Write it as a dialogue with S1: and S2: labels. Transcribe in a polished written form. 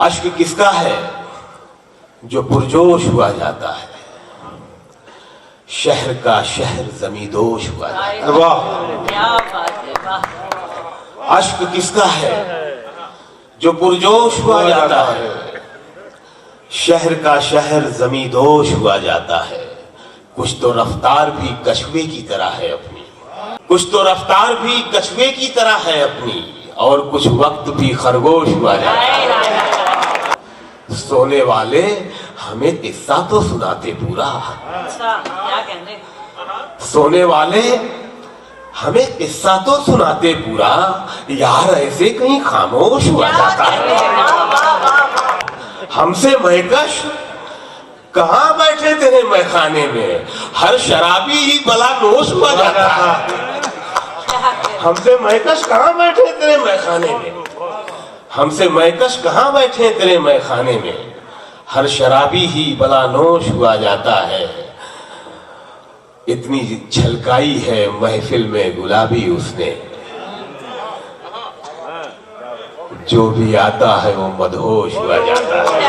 S1: अश्क किसका है जो पुरजोश हुआ जाता है, शहर का शहर जमींदोश हुआ जाता है। वाह क्या बात है, वाह। अश्क किसका है जो पुरजोश हुआ जाता है, शहर का शहर जमींदोश हुआ जाता है। कुछ तो रफ्तार भी कछुए की तरह है अपनी, कुछ तो रफ्तार भी कछुए की तरह है अपनी, और कुछ वक्त भी खरगोश हुआ जाता है। सोने वाले हमें किस्सा तो सुनाते पूरा, क्या कहने? सोने वाले हमें किस्सा तो सुनाते पूरा, यार ऐसे कहीं खामोश हुआ जाता है। हमसे महकश कहाँ बैठे तेरे मैखाने में, हर शराबी ही भला नोश हुआ जाता है। हमसे महकश कहाँ बैठे तेरे मैखाने में, हमसे महकश कहाँ बैठे तेरे मैखाने में, हर शराबी ही भला नोश हुआ जाता है। इतनी छलकाई है महफिल में गुलाबी उसने, जो भी आता है वो मदहोश हुआ जाता है।